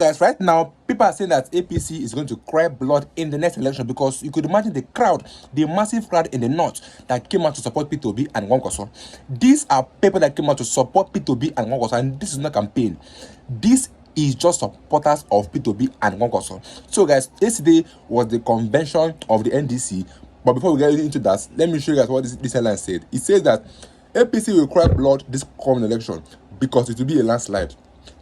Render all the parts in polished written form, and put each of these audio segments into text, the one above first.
Guys, right now, people are saying that APC is going to cry blood in the next election because you could imagine the crowd, the massive crowd in the north that came out to support P2B and Nwankwoso. These are people that came out to support P2B and Nwankwoso, and this is not a campaign. This is just supporters of P2B and Nwankwoso. So, guys, yesterday was the convention of the NDC. But before we get into that, let me show you guys what this headline said. It says that APC will cry blood this coming election because it will be a landslide.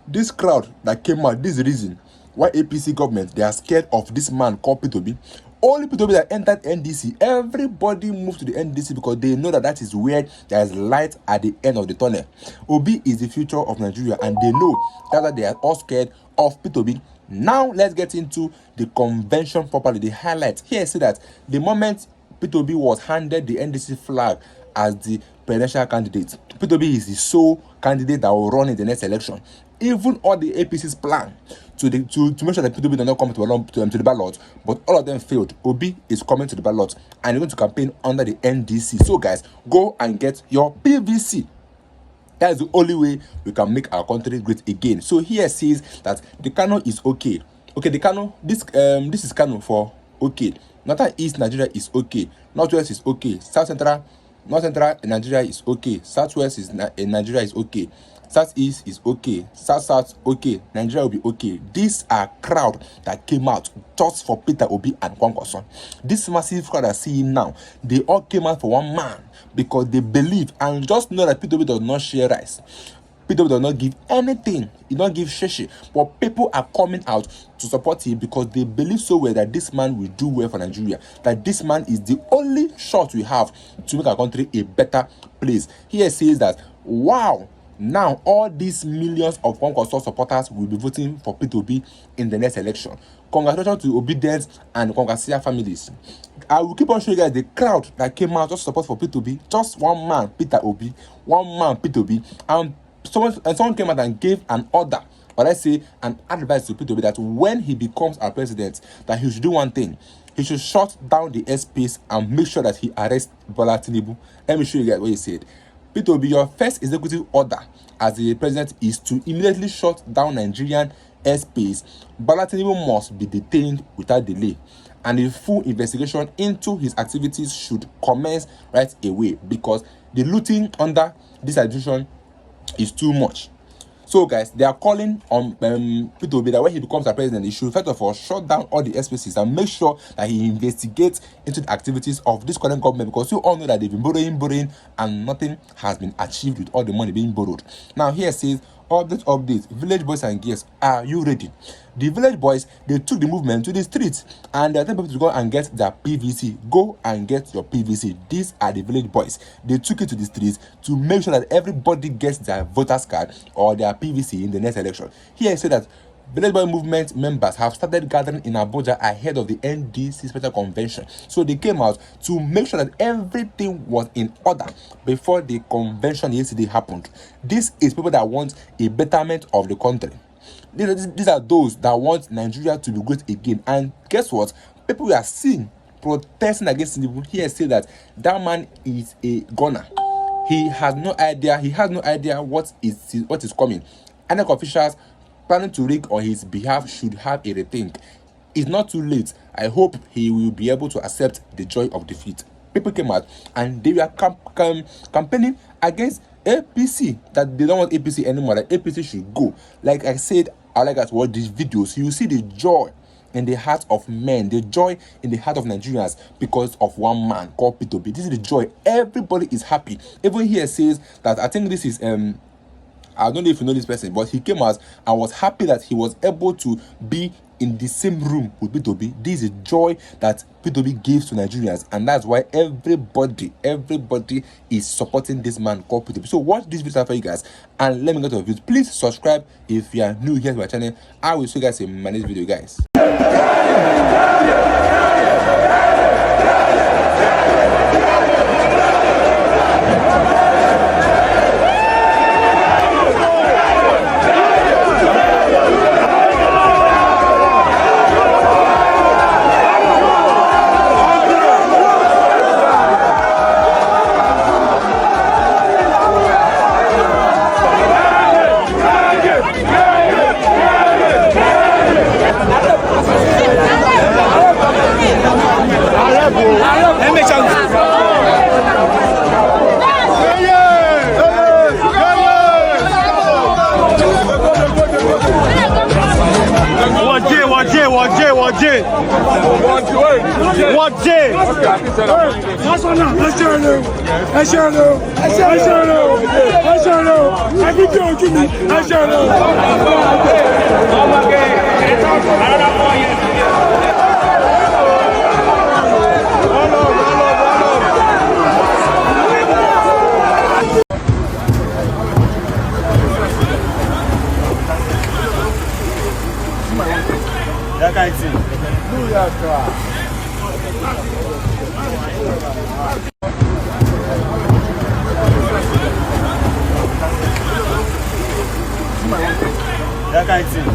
This crowd that came out, this is the reason why APC government, they are scared of this man called P2B. Only P2B that entered NDC, everybody moved to the NDC because they know that that is where there is light at the end of the tunnel. Obi is the future of Nigeria, and they know that they are all scared of P2B. Now let's get into the convention properly. The highlight here say that the moment P2B was handed the NDC flag as the presidential candidate, P2B is the sole candidate that will run in the next election. Even all the APC's plan to make sure that P2B does not come to the ballot, but all of them failed. Obi is coming to the ballot and he's going to campaign under the NDC. So guys, go and get your PVC. That is the only way we can make our country great again. So here says that the Kano is okay. Okay, the Kano, this is Kano for okay. Northern East Nigeria is okay. Northwest is okay. North Central Nigeria is okay. Southwest is Nigeria is okay. Southeast is okay. South okay. Nigeria will be okay. These are crowd that came out just for Peter Obi and Nwankwoso. This massive crowd I see now, they all came out for one man because they believe and just know that Peter Obi does not share rice. Peter Obi does not give anything. He don't give shishi. But people are coming out to support him because they believe so well that this man will do well for Nigeria. That this man is the only shot we have to make our country a better place. Here says that, wow, now all these millions of Nwankwoso supporters will be voting for P2B in the next election. Congratulations to Obedience and Congratulations families. I will keep on showing you guys the crowd that came out just to support for P2B. Just one man, Peter Obi, one man, P2B, and someone came out and gave an order, or I say an advice to P2B that when he becomes our president, that he should do one thing. He should shut down the airspace and make sure that he arrests Bola Tinubu. Let me show you guys what he said. P2B, your first executive order as the president is to immediately shut down Nigerian airspace. Bola Tinubu must be detained without delay, and a full investigation into his activities should commence right away because the looting under this administration is too much. So guys, they are calling on P2B that when he becomes a president, he should first of all shut down all the airspaces and make sure that he investigates into the activities of this current government, because you all know that they've been borrowing and nothing has been achieved with all the money being borrowed. Now here says, update, village boys and girls, are you ready? The village boys, they took the movement to the streets and they're telling people to go and get their PVC. Go and get your PVC. These are the village boys. They took it to the streets to make sure that everybody gets their voter's card or their PVC in the next election. Here I say that village boy movement members have started gathering in Abuja ahead of the NDC special convention. So they came out to make sure that everything was in order before the convention yesterday happened. This is people that want a betterment of the country. These are those that want Nigeria to be great again. And guess what? People we are seeing protesting against Tinubu here say that that man is a gunner. He has no idea. He has no idea what is coming. INEC officials planning to rig on his behalf should have a rethink. It's not too late. I hope he will be able to accept the joy of defeat. People came out and they were campaigning against APC, that they don't want APC anymore, that APC should go. Like I said, I like us to watch these videos. You see the joy in the heart of men, the joy in the heart of Nigerians because of one man called P2B. This is the joy. Everybody is happy. Even here says that, I think this is I don't know if you know this person, but he came out and was happy that he was able to be in the same room with P2B. This is joy that P2B gives to Nigerians, and that's why everybody is supporting this man called P2B. So watch this video for you guys and let me get your views. Please subscribe if you are new here to my channel. I will see you guys in my next video, guys. Yeah! That kind of thing. That kind of thing.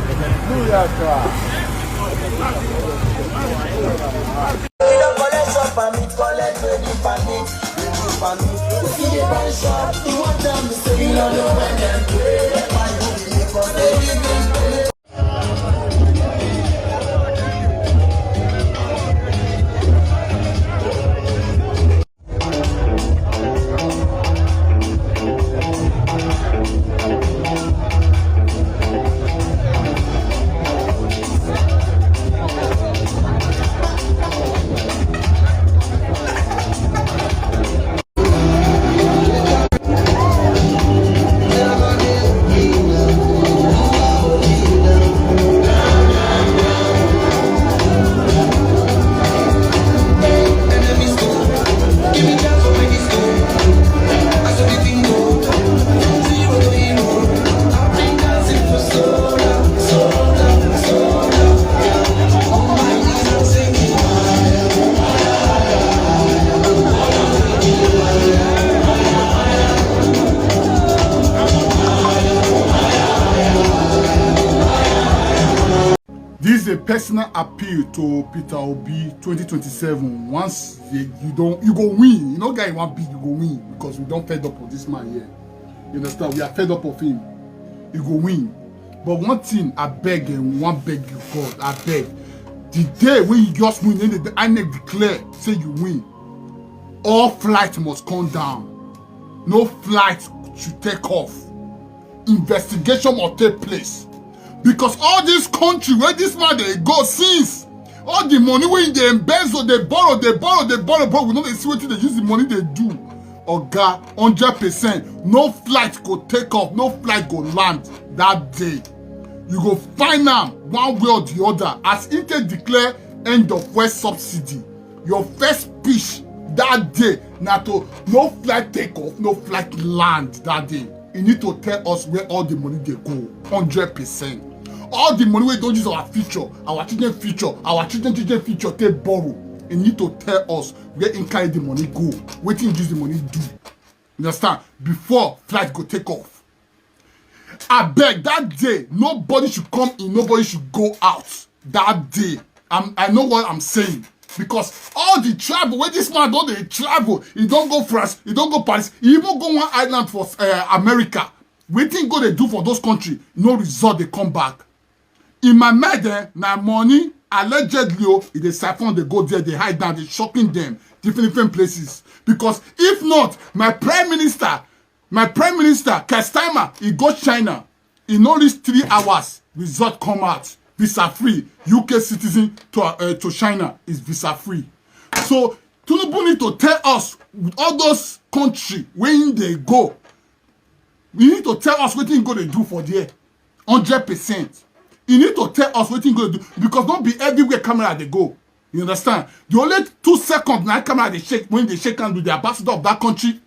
This is a personal appeal to Peter Obi 2027. Once you go win. You know, guy, you want big, you go win because we don't fed up of this man here. You understand? We are fed up of him. You go win. But one thing I beg and one beg you, God, I beg. The day when you just win, then the INEC declare, say you win, all flights must come down. No flight should take off. Investigation must take place. Because all this country where this man they go since all the money when they embezzle, they borrow, bro. We know they see what they use the money they do. Oga, 100%. No flight go take off, no flight go land that day. You go find out one way or the other. As Intel declare end of West subsidy, your first speech that day, now to no flight take off, no flight land that day. You need to tell us where all the money they go, 100%. All the money we don't use our future, our children future, our children future, they borrow. You need to tell us where in carry the money go, where you use the money do. You understand? Before flight go take off. I beg that day, nobody should come in, nobody should go out. That day, I know what I'm saying. Because all the travel, where this man don't they travel, he don't go France, he don't go Paris, he even go one island for America. Wetin go they do for those countries? No result, they come back. In my mind, na money allegedly, if they siphon, they go there, they hide down, they shopping them different places. Because if not, my prime minister, Kastama, he go China. In only 3 hours, result come out. Visa free. UK citizen to China is visa free. So Tinubu need to tell us all those countries where they go. You need to tell us what you going to do for there. 100%. You need to tell us what you going to do because don't be everywhere camera they go. You understand? The only 2 seconds now camera they shake when they shake hands with the ambassador of that country.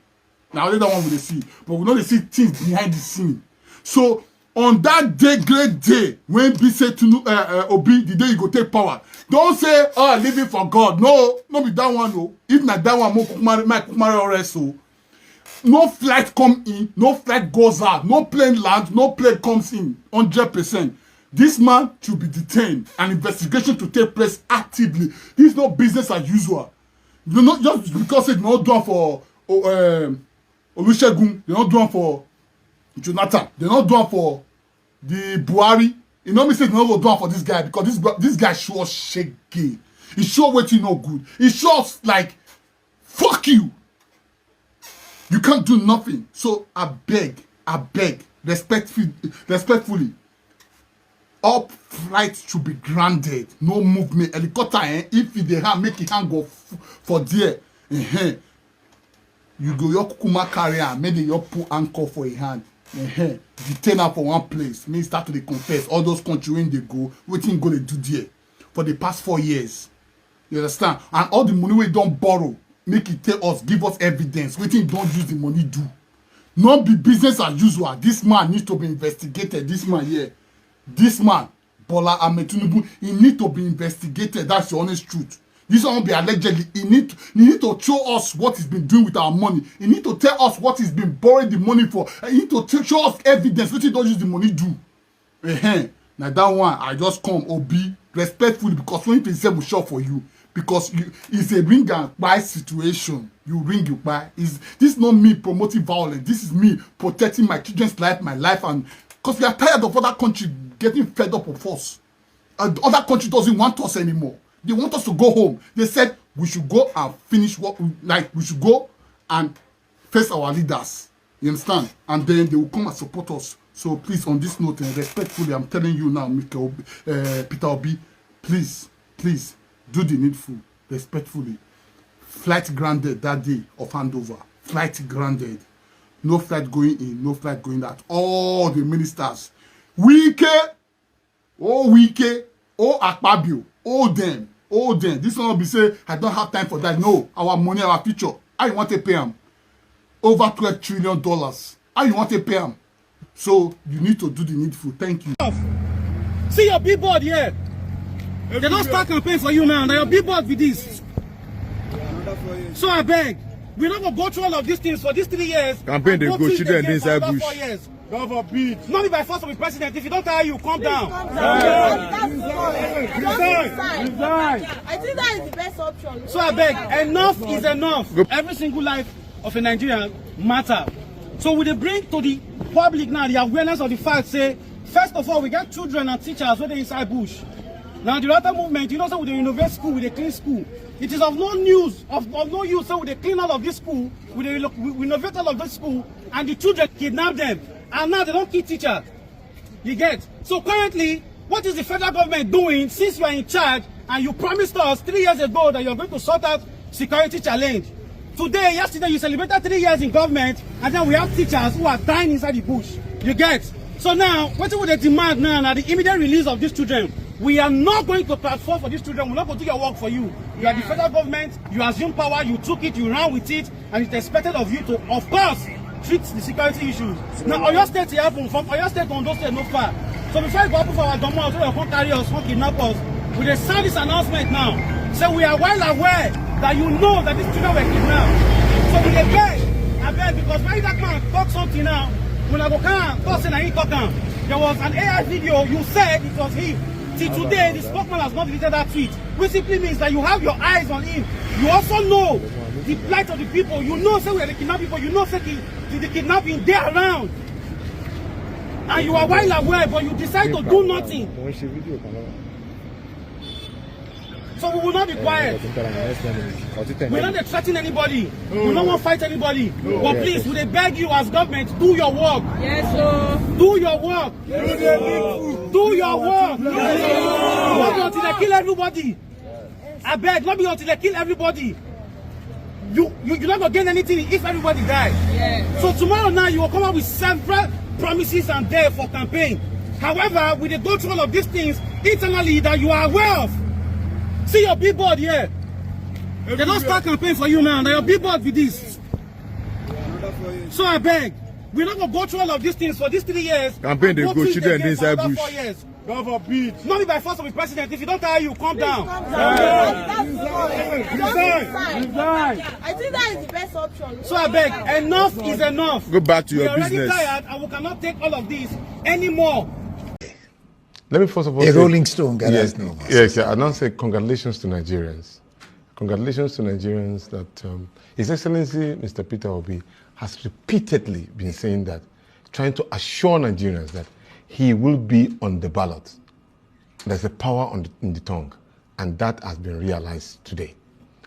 Now only that one will they see, but we know they see things behind the scene. So on that day, great day, when be say to Obi, the day you go take power, don't say, oh, living for God. No, not be that one. No, if not that one, so no flight come in, no flight goes out, no plane lands, no plane comes in. 100%. This man should be detained and investigation to take place actively. This is not business as usual. You know, just because it's not done for Olusegun, they're not done for Jonathan, they're not done for the Buhari. You know me say they're not done for this guy because this guy sure shaky. He sure waiting no good. He sure like fuck you. You can't do nothing. So I beg, respectfully, all flight should be grounded. No movement. Helicopter, if they have make it hang off for there, you go your kukuma carrier, maybe you put anchor for a hand. Detain her for one place. Me start to dey confess. All those countries when they go, wetin go they do there for the past 4 years. You understand? And all the money we don't borrow, make it tell us, give us evidence. Wetin don't use the money do. Not be business as usual. This man needs to be investigated. This man here. This man, Bola Ahmed Tinubu, he need to be investigated. That's the honest truth. This one be allegedly. He need to show us what he's been doing with our money. He need to tell us what he's been borrowing the money for. He need to show us evidence what he don't use the money do. Now that one, I just come Obi respectfully because 2027 will show for you. Because it's a ring and buy situation. You ring, you buy. This is not me promoting violence. This is me protecting my children's life, my life, and because we are tired of other countries getting fed up of us. And other country doesn't want us anymore. They want us to go home. They said we should go and finish what we should go and face our leaders. You understand? And then they will come and support us. So please, on this note, and respectfully, I'm telling you now, Peter Obi, please, do the needful, respectfully. Flight grounded that day of handover. Flight grounded. No flight going in, no flight going out. All the ministers. Wike, oh Akpabio, all them. This one will be say, I don't have time for that. No, our money, our future. How you want to pay them? Over $12 trillion. How you want to pay them? So you need to do the needful. Thank you. See your billboard here. They don't start campaign for you now. Now your billboard with this. So I beg, we're not gonna go through all of these things for these 3 years. Campaign they go children inside bush. 4 years. God forbid. Not be by force of the president. If you don't tire you, calm down. Resign. I think that is the best option. So I beg, enough is enough. Every single life of a Nigerian matter. So we they bring to the public now the awareness of the fact, say, first of all, we get children and teachers when they inside bush. Now the other movement, you know, so with the innovate school, with the clean school, it is of no use, of no use. So with the clean all of this school, we innovate all of this school, and the children kidnap them, and now they don't kill teachers. You get? So currently, what is the federal government doing since you are in charge, and you promised us 3 years ago that you are going to sort out security challenge? Today, yesterday, you celebrated 3 years in government, and then we have teachers who are dying inside the bush. You get? So now, what would they demand now? The immediate release of these children. We are not going to transfer for these children. We're not going to do your work for you. You are the federal government. You assume power. You took it. You ran with it. And it's expected of you to, of course, treat the security issues. Now, Oyo State happen. From Oyo State to Ondo State, no far. So before you go up for our domo, so you can't carry us, can't kidnap us, we will sound this announcement now. So we are well aware that you know that these children were kidnapped. So we I beg, because when that man talk something now, when I go talk there was an AI video, you said it was him. Till today, the spokesman has not deleted that tweet, which simply means that you have your eyes on him. You also know the plight of the people. You know, say we are the kidnapping people. You know, say the kidnapping, they're around. And you are well aware, but you decide to do nothing. So we will not be quiet. We're not threatening anybody. We don't want to fight anybody. But please, we beg you as government, do your work. Yes, sir. Do your work. Do your work. Not until they kill everybody. I beg, not be until they kill everybody. You're not going to gain anything if everybody dies. Yes. So tomorrow now, you will come up with several promises and dare for campaign. However, we go through all of these things internally that you are aware of. See your billboard here. They don't start campaign for you now. Now your billboard with this. So I beg, we're not going to go through all of these things for these 3 years. Campaign they go children inside bush. 4 years. God forbid. Not be by force of the president. If you don't tire you, calm down. Resign. I think that is the best option. So I beg, enough is enough. Go back to your business. business. We're already tired and we cannot take all of this anymore. Let me first of all a say, rolling stone. Yes, I now say congratulations to Nigerians. Congratulations to Nigerians that His Excellency Mr. Peter Obi has repeatedly been saying that, trying to assure Nigerians that he will be on the ballot. There's a power in the tongue, and that has been realized today.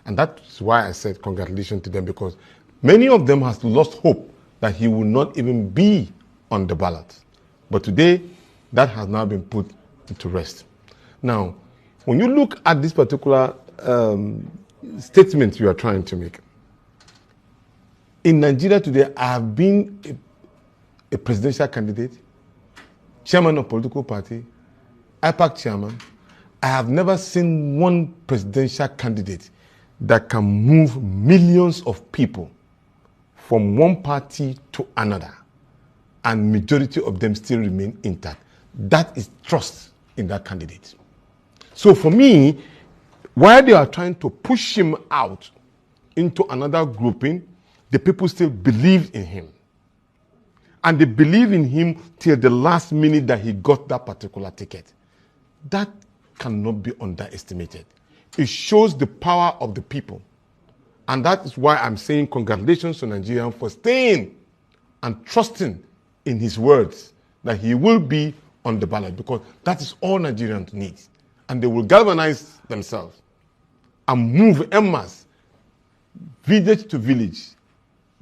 And that's why I said congratulations to them, because many of them have lost hope that he will not even be on the ballot. But today, that has now been put to rest. Now, when you look at this particular statement you are trying to make, in Nigeria today, I have been a presidential candidate, chairman of political party, IPAC chairman. I have never seen one presidential candidate that can move millions of people from one party to another, and majority of them still remain intact. That is trust in that candidate. So for me, while they are trying to push him out into another grouping, the people still believe in him. And they believe in him till the last minute that he got that particular ticket. That cannot be underestimated. It shows the power of the people. And that is why I'm saying congratulations to Nigerians for staying and trusting in his words that he will be on the ballot, because that is all Nigerians need. And they will galvanize themselves and move en masse, village to village,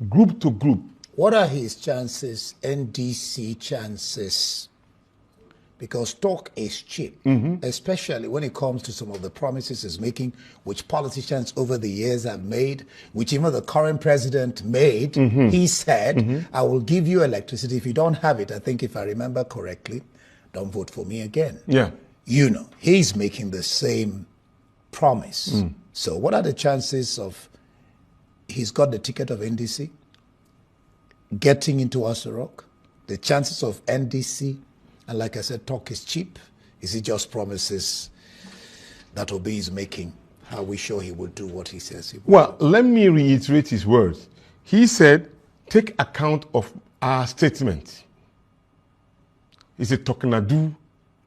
group to group. What are his chances, NDC chances? Because talk is cheap, especially when it comes to some of the promises he's making, which politicians over the years have made, which even the current president made. He said, I will give you electricity. If you don't have it, I think if I remember correctly, don't vote for me again. Yeah. You know, he's making the same promise. So what are the chances of he's got the ticket of NDC, getting into Asarok, the chances of NDC, and like I said, talk is cheap. Is it just promises that Obi is making? Are we sure he will do what he says he will? Well, let me reiterate his words. He said, take account of our statement. He's a Tokunadu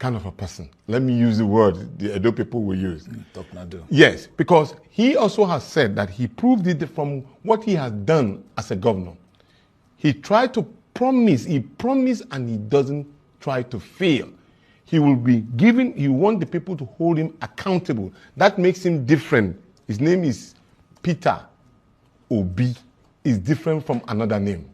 kind of a person. Let me use the word the Edo people will use. Tokunadu. Yes, because he also has said that he proved it from what he has done as a governor. He tried to promise, he promised, and he doesn't try to fail. He will be given, he wants the people to hold him accountable. That makes him different. His name is Peter Obi. Is different from another name.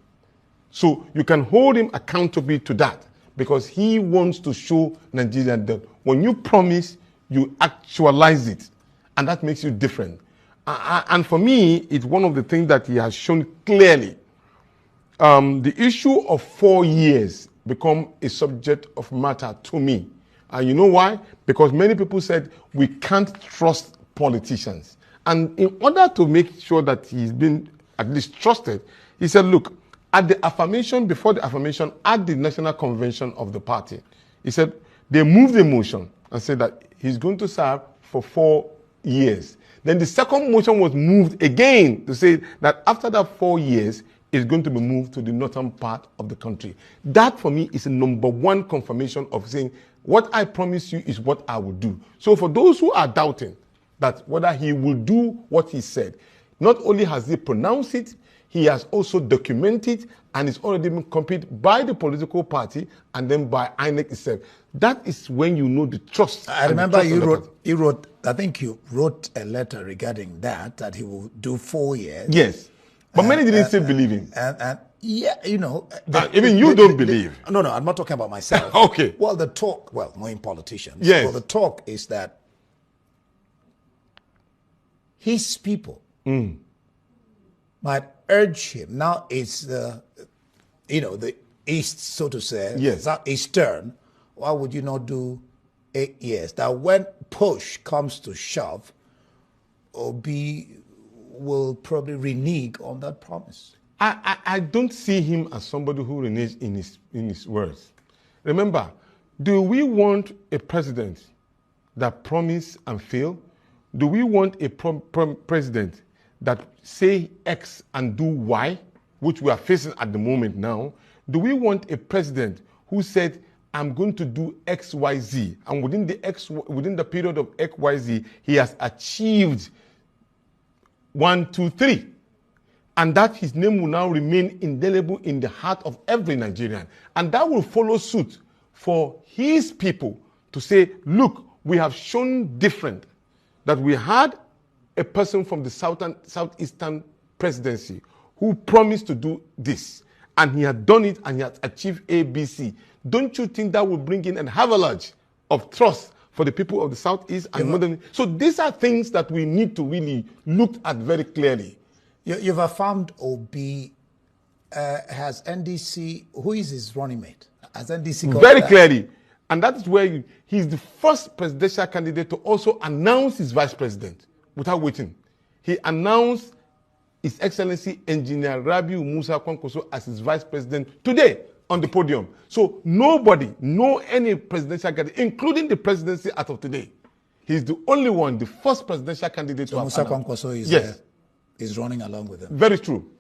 So you can hold him accountable to that, because he wants to show Nigeria that when you promise, you actualize it. And that makes you different. And for me, it's one of the things that he has shown clearly. The issue of 4 years become a subject of matter to me. And you know why? Because many people said we can't trust politicians. And in order to make sure that he's been at least trusted, he said, look, at the affirmation, before the affirmation, at the National Convention of the party, he said they moved the motion and said that he's going to serve for 4 years. Then the second motion was moved again to say that after that 4 years, is going to be moved to the northern part of the country. That, for me, is a number one confirmation of saying, what I promise you is what I will do. So for those who are doubting that whether he will do what he said, not only has he pronounced it, he has also documented, and it's already been completed by the political party and then by INEC itself. That is when you know the trust. I remember you wrote, I think you wrote a letter regarding that he will do 4 years. Yes. But many didn't still believe him. And yeah, you know. Even you don't believe. No, I'm not talking about myself. Okay. Well, the talk, knowing politicians. Yes. Well, the talk is that his people might urge him. Now it's the East, so to say. Yes. Eastern. Why would you not do 8 years? That when push comes to shove, Obi will probably renege on that promise. I don't see him as somebody who reneges in his words. Remember, do we want a president that promise and fail? Do we want a president that say X and do Y, which we are facing at the moment now? Do we want a president who said, I'm going to do X, Y, Z, and within the period of X, Y, Z, he has achieved 1, 2, 3, and that his name will now remain indelible in the heart of every Nigerian, and that will follow suit for his people to say, look, we have shown different, that we had a person from the southeastern presidency who promised to do this, and he had done it, and he had achieved ABC. Don't you think that will bring in an avalanche of trust for the people of the Southeast and Northern. So these are things that we need to really look at very clearly. You've affirmed Obi. Has NDC, who is his running mate? Has NDC got very that? clearly? And that is where he's the first presidential candidate to also announce his vice president without waiting. He announced His Excellency Engineer Rabiu Musa Kwankwaso as his vice president today on the podium. So nobody, any presidential candidate, including the presidency as of today, he's the only one, the first presidential candidate to have Musa announced. Kwankwaso is, yes, is running along with him. Very true.